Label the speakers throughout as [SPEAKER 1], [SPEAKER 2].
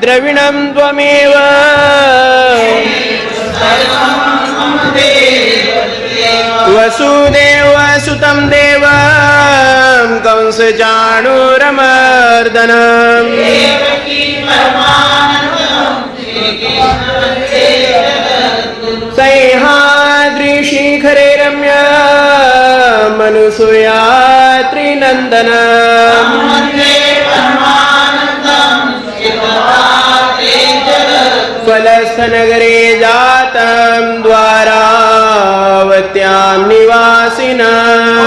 [SPEAKER 1] द्रविणं त्वमेव वसुदेवसुतं देवं कंसचाणूरमर्दनम् सह्याद्रिशिखरे रम्यं अनुसूयात्रिनन्दनम् फलस्थनगरे जातं द्वारावत्यां निवासिनम्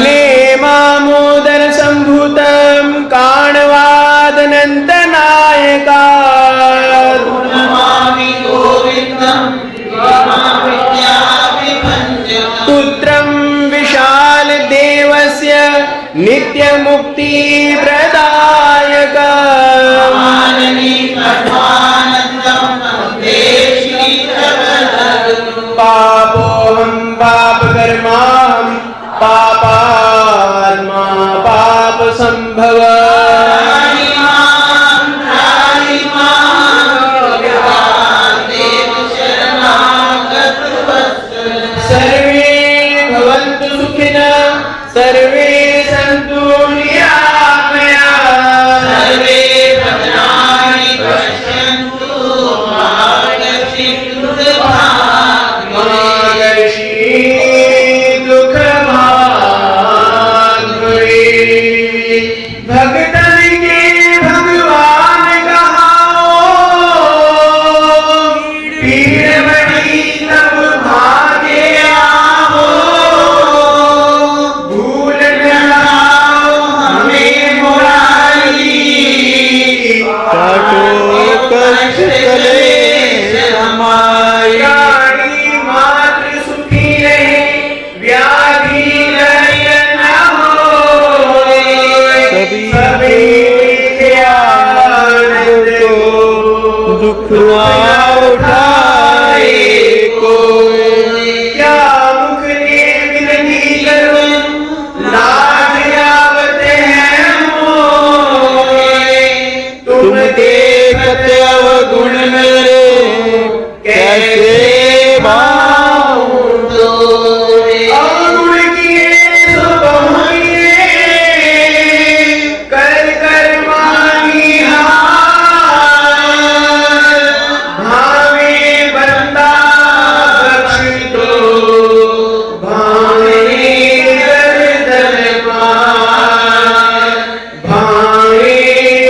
[SPEAKER 1] नेमामोदर सम्भूतं काणवादनन्दनायका पुत्रं विशालदेवस्य नित्यमुक्तिप्रदायक पापोऽहं पापकर्माहं पापात्मा पापसम्भव सर्वे भवन्तु सुखिनः सर्वे सन्तु निरामयाः सर्वे भद्राणि पश्यन्तु मा कश्चित् दुःखभाग्भवे भक्तन के भगवान कहाओ पीड़ बड़ी तब भागे आओ भूल न आओ हमें मुरारी काटो कष्ट कलेश हमारी प्राणी मात्र सुखी रहे व्याधि लय न होए सभी आनंद को दुख ना उठाए कोई क्या मुख ने विनती करूं लाज आवते हैं मोए तुम देखते अवगुण मेरे कैसे भाऊं तोरे अवगुण किए सो बहुए कर कर मांगी हार भावे बंदा बख्श दो भावे गर्दन पार भावे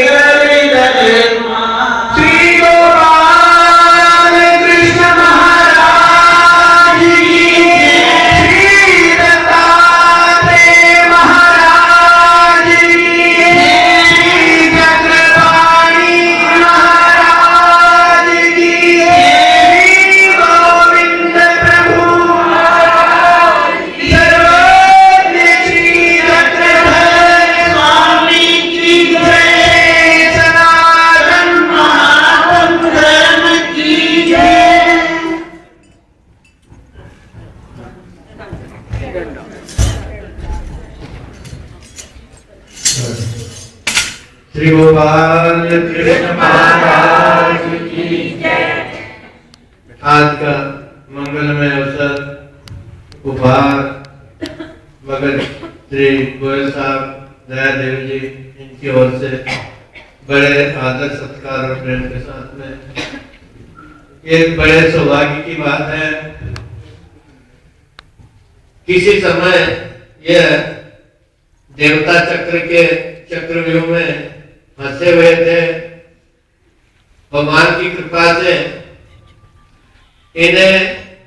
[SPEAKER 1] गर्दन पार श्री गोपाल कृष्ण महाराज की श्री दत्तात्रेय महाराज की श्री चक्रपाणि महाराज की श्री गोविंद प्रभु सर्वज्ञ श्री चक्रधर स्वामी की जय सनातन महाधर्म की जय। श्री गोपाल कृष्ण महाराज की जय। आज का मंगलमय अवसर उपहार मगर श्री गोयल साहब दयादेव जी इनकी ओर से बड़े आदर सत्कार और प्रेम के साथ में ये बड़े सौभाग्य की बात है। किसी समय यह देवता चक्र के चक्रव्यूह में फंसे हुए थे। भगवान की कृपा से इन्हें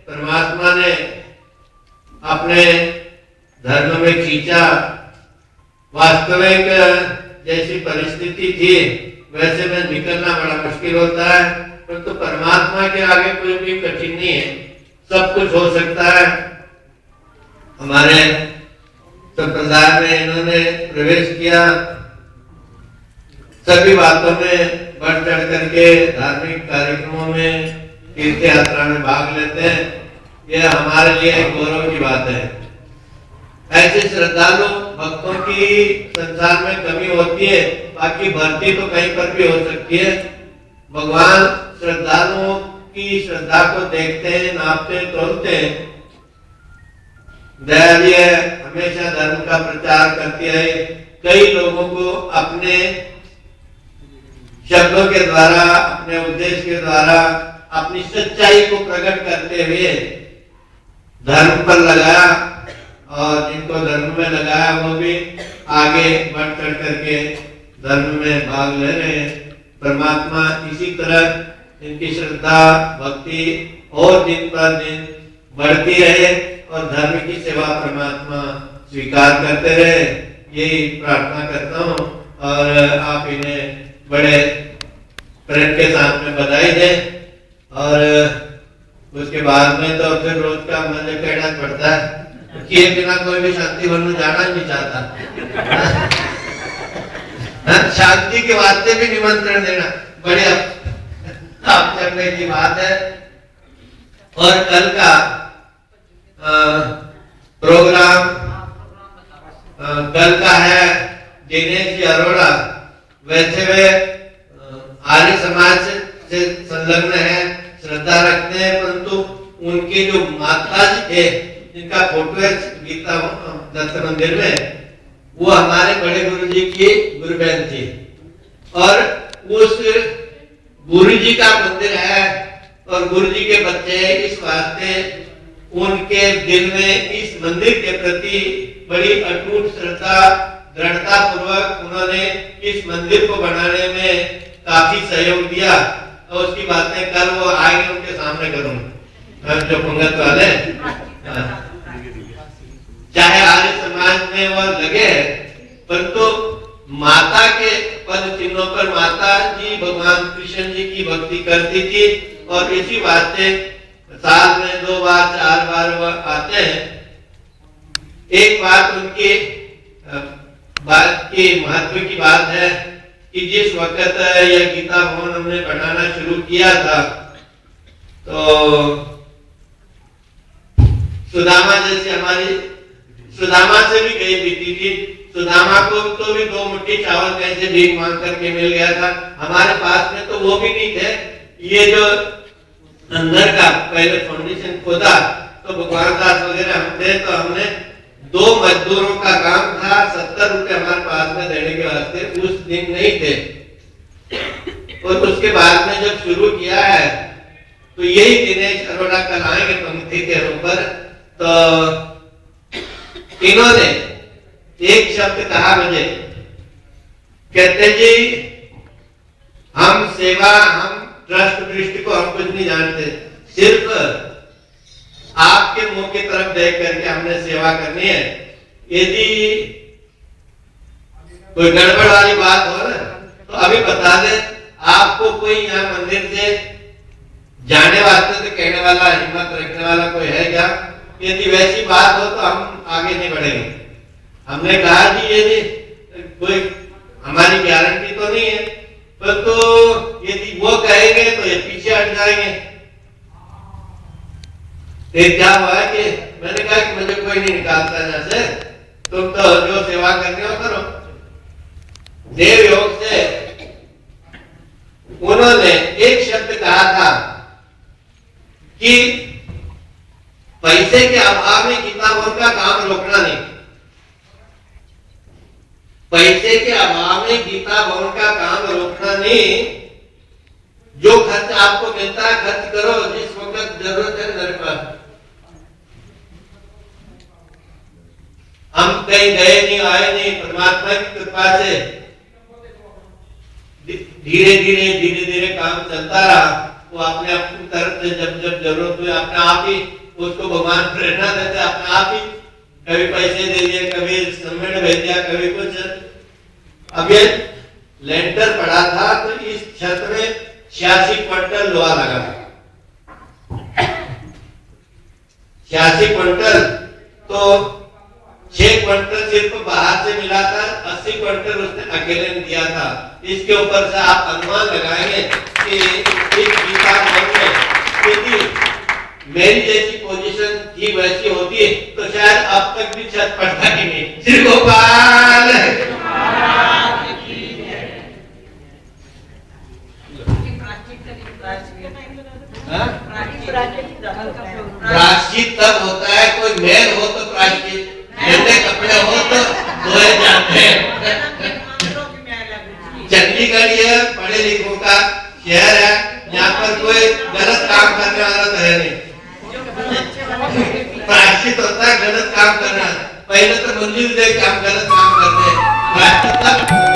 [SPEAKER 1] परमात्मा ने अपने धर्म में खींचा। वास्तविक जैसी परिस्थिति थी वैसे में निकलना बड़ा मुश्किल होता है, परंतु परमात्मा के आगे कोई भी कठिन नहीं है, सब कुछ हो सकता है। हमारे संप्रदाय में इन्होंने प्रवेश किया, सभी बातों में बढ़ चढ़ करके धार्मिक कार्यक्रमों में तीर्थ यात्रा में भाग लेते हैं। यह हमारे लिए एक गौरव की बात है। ऐसे श्रद्धालु भक्तों की संसार में कमी होती है, बाकी भर्ती तो कहीं पर भी हो सकती है। भगवान श्रद्धालुओं की श्रद्धा को देखते हैं, नापते हैं, तोलते हैं। दयालु हमेशा धर्म का प्रचार करती है, कई लोगों को अपने शब्दों के द्वारा, अपने उद्देश्य के द्वारा अपनी सच्चाई को प्रकट करते हुए धर्म पर लगाया, और जिनको धर्म में लगाया वो भी आगे बढ़ चढ़ करके धर्म में भाग ले रहे हैं। परमात्मा इसी तरह इनकी श्रद्धा भक्ति और दिन पर दिन बढ़ती रहे और धर्म की सेवा परमात्मा स्वीकार करते रहे, यही प्रार्थना करता हूँ। और आप इन्हें बड़े प्रेम के साथ में बधाई दें। और उसके बाद में तो फिर रोज का मुझे कहना पड़ता है कि बिना कोई भी शांति वन में जाना नहीं चाहता। शांति के वास्ते भी निमंत्रण देना बड़े आप करने की बात है। और कल का प्रोग्राम कल का है दिनेश जी अरोड़ा। वैसे वे आर्य समाज से संलग्न है, श्रद्धा रखते हैं, परंतु उनके जो माता जी थे जिनका फोटो है गीता दत्त मंदिर में, वो हमारे बड़े गुरु जी की गुरु बहन थी। और उस गुरु जी का मंदिर है और गुरु जी के बच्चे हैं, इस वास्ते उनके दिल में इस मंदिर के प्रति बड़ी अटूट श्रद्धा, दृढ़ता पूर्वक उन्होंने इस मंदिर को बनाने में काफी सहयोग दिया। और उसकी बातें कल वो आएंगे, उनके सामने करूंगा जो पंगत वाले। चाहे आर्य समाज में वो लगे, परंतु माता के पद चिन्हों पर माता जी भगवान कृष्ण जी की भक्ति करती थी। और इसी वास्ते साल में 2 बार 4 बार वह आते हैं। एक बात उनकी बात की महत्व की बात है कि जिस वक्त यह गीता भवन हमने बनाना शुरू किया था, तो सुदामा जैसे हमारी सुदामा से भी गई बीती थी। सुदामा को तो भी 2 मुट्ठी चावल कहीं से भीख मांग करके मिल गया था, हमारे पास में तो वो भी नहीं थे। ये जो अंदर का पहले फाउंडेशन खोदा तो भगवान दास वगैरह हम थे, तो हमने 2 मजदूरों का काम था, 70 रुपए हमारे पास में देने के वास्ते उस दिन नहीं थे। और उसके बाद में जब शुरू किया है तो यही दिनेश अरोड़ा कल आएंगे पंक्ति के ऊपर। तो इन्होंने एक शब्द कहा मुझे, कहते जी हम सेवा, हम ट्रस्ट दृष्टि को हम कुछ नहीं जानते, सिर्फ आपके मुंह की तरफ देख करके हमने सेवा करनी है। यदि कोई गड़बड़ वाली बात हो ना तो अभी बता दे। आपको कोई यहाँ मंदिर से जाने वास्ते से कहने वाला, हिम्मत रखने वाला कोई है क्या? यदि वैसी बात हो तो हम आगे नहीं बढ़ेंगे। हमने कहा कि यदि कोई हमारी गारंटी तो नहीं है, पर तो यदि वो कहेंगे तो ये पीछे हट जाएंगे। फिर क्या हुआ कि मैंने कहा कि मुझे कोई नहीं निकालता यहाँ से, तुम तो जो सेवा करनी हो करो। देव योग से उन्होंने एक शब्द कहा था कि पैसे के अभाव में गीता भवन का काम रोकना नहीं। पैसे के अभाव में गीता भवन का काम रोकना नहीं। जो खर्च आपको मिलता है खर्च करो, जिस वक्त जरूरत है मेरे पास। हम कहीं गए नहीं, आए नहीं, परमात्मा की कृपा से धीरे धीरे काम चलता रहा। वो अपने अपनी तरफ से जब जब जरूरत हुई अपने आप ही उसको भगवान प्रेरणा देते, अपने आप ही कभी पैसे दे दिए, कभी सीमेंट भेज दिया, कभी कुछ। अब ये लेंटर पड़ा था तो इस छत में 86 क्विंटल लोहा लगा। 86 क्विंटल, तो 6 क्विंटल सिर्फ बाहर से मिला था, 80 क्विंटल उसने अकेले ने दिया था। इसके ऊपर से आप अनुमान लगाएंगे कि इस गीता भवन में यदि मेरी जैसी पोजीशन थी वैसी होती तो शायद अब तक भी छत पड़ता ही नहीं। श्री गोपाल प्रायश्चित तब होता है कोई मेल हो तो प्रायश्चित, गंदे कपड़े हो तो धोए जाते हैं। चंडीगढ़ ये पढ़े लिखों का शहर है, यहाँ पर कोई गलत काम करने वाला तो है नहीं। प्रायश्चित होता है गलत काम करना, पहले तो मंदिर दे काम गलत काम करते हैं, प्रायश्चित